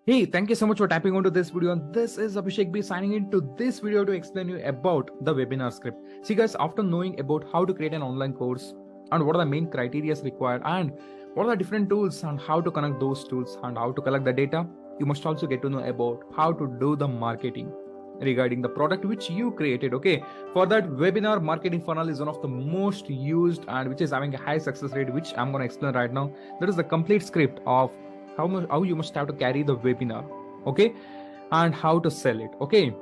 Hey, thank you so much for tapping onto this video. And this is Abhishek B signing into this video to explain you about the webinar script. See guys, after knowing about how to create an online course and what are the main criteria required and what are the different tools and how to connect those tools and how to collect the data, you must also get to know about how to do the marketing regarding the product which you created. Okay, for that, webinar marketing funnel is one of the most used and which is having a high success rate, which I'm going to explain right now. That is the complete script of how you must have to carry the webinar, okay, and how to sell it. Okay,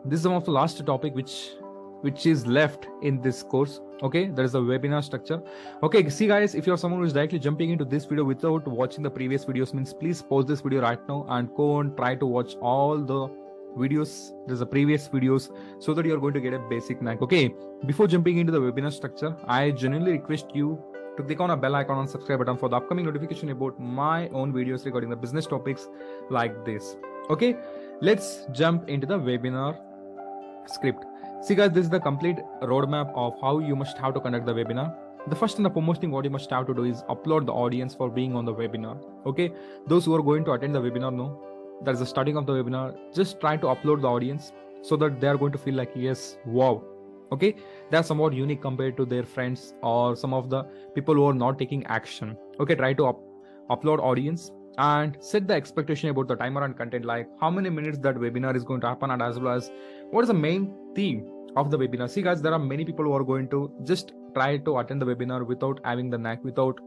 this is one of the last topic which is left in this course. Okay, there is a webinar structure. Okay, see guys, if you're someone who's directly jumping into this video without watching the previous videos, means please pause this video right now and go and try to watch all the videos. There's a previous videos so that you're going to get a basic knack. Okay, before jumping into the webinar structure, I genuinely request you to click on a bell icon and subscribe button for the upcoming notification about my own videos regarding the business topics like this. Okay, let's jump into the webinar script. See guys, this is the complete roadmap of how you must have to conduct the webinar. The first and the foremost thing what you must have to do is upload the audience for being on the webinar. Okay, those who are going to attend the webinar know that is the starting of the webinar. Just try to upload the audience so that they are going to feel like, yes, wow, okay, they're somewhat unique compared to their friends or some of the people who are not taking action. Okay, try to upload audience and set the expectation about the timer and content, like how many minutes that webinar is going to happen, and as well as what is the main theme of the webinar. See guys, there are many people who are going to just try to attend the webinar without having the knack, without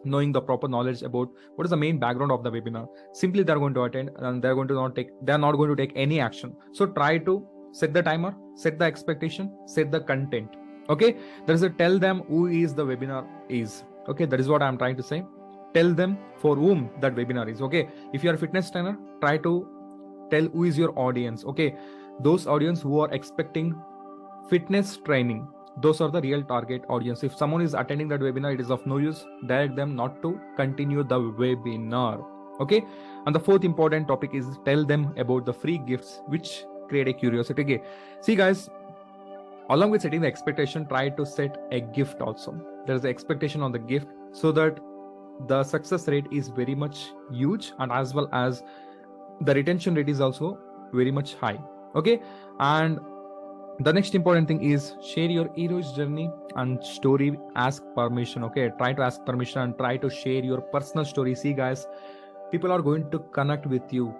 knowing the proper knowledge about what is the main background of the webinar. Simply they're going to attend and they're not going to take any action. So try to set the timer, set the expectation, set the content. Okay, there is a tell them who is the webinar is. Okay, that is what I'm trying to say. Tell them for whom that webinar is. Okay, if you're a fitness trainer, try to tell who is your audience. Okay, those audience who are expecting fitness training, those are the real target audience. If someone is attending that webinar, it is of no use. Direct them not to continue the webinar. Okay, and the fourth important topic is tell them about the free gifts which create a curiosity. Okay, see guys, along with setting the expectation, try to set a gift also. There is an expectation on the gift so that the success rate is very much huge, and as well as the retention rate is also very much high. Okay, and the next important thing is share your hero's journey and story. Ask permission. Okay, try to ask permission and try to share your personal story. See guys, people are going to connect with you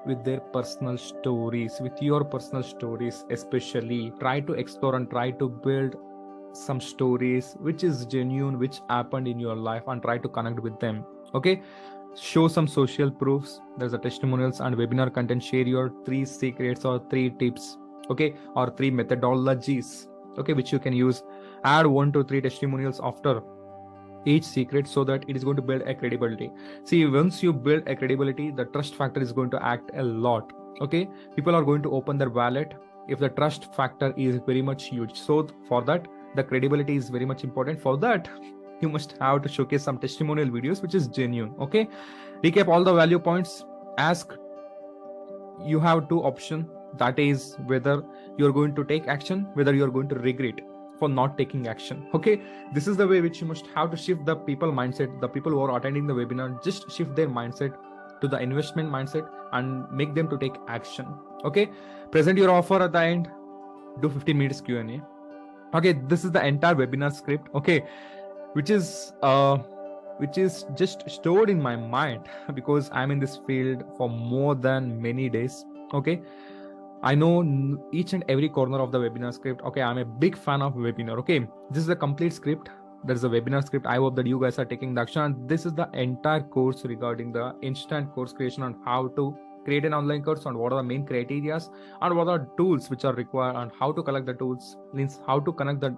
with their personal stories, with your personal stories. Especially try to explore and try to build some stories which is genuine, which happened in your life, and try to connect with them. Okay, show some social proofs. There's a testimonials and webinar content. Share your 3 secrets or 3 tips, okay, or 3 methodologies, okay, which you can use. Add 1 to 3 testimonials after each secret so that it is going to build a credibility. See, once you build a credibility, the trust factor is going to act a lot. Okay, people are going to open their wallet if the trust factor is very much huge. So for that, the credibility is very much important. For that, you must have to showcase some testimonial videos which is genuine. Okay, recap all the value points. Ask, you have 2 options, that is whether you're going to take action, whether you're going to regret for not taking action. Okay, this is the way which you must have to shift the people mindset. The people who are attending the webinar, just shift their mindset to the investment mindset and make them to take action. Okay, present your offer at the end, do 15 minutes Q&A. Okay, this is the entire webinar script. Okay, which is just stored in my mind because I'm in this field for more than many days. Okay, I know each and every corner of the webinar script. Okay, I'm a big fan of webinar. Okay, this is the complete script. There's a webinar script. I hope that you guys are taking the action. And this is the entire course regarding the instant course creation and how to create an online course, and what are the main criteria and what are tools which are required, and how to collect the tools, means how to connect the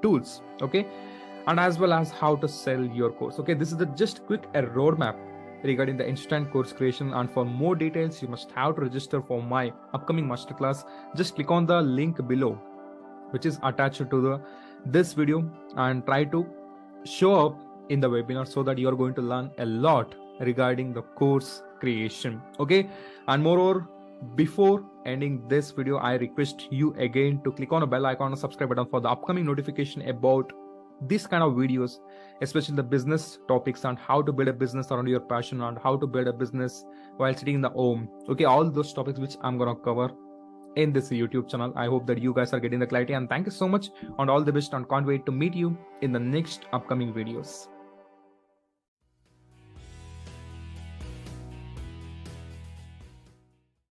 tools. Okay, and as well as how to sell your course. Okay, this is the just quick a roadmap regarding the instant course creation, and for more details you must have to register for my upcoming masterclass. Just click on the link below which is attached to this video and try to show up in the webinar so that you are going to learn a lot regarding the course creation. Okay, and moreover, before ending this video, I request you again to click on a bell icon and subscribe button for the upcoming notification about these kind of videos, especially the business topics on how to build a business around your passion and how to build a business while sitting in the home. Okay, all those topics which I'm gonna cover in this YouTube channel. I hope that you guys are getting the clarity, and thank you so much and all the best, and can't wait to meet you in the next upcoming videos.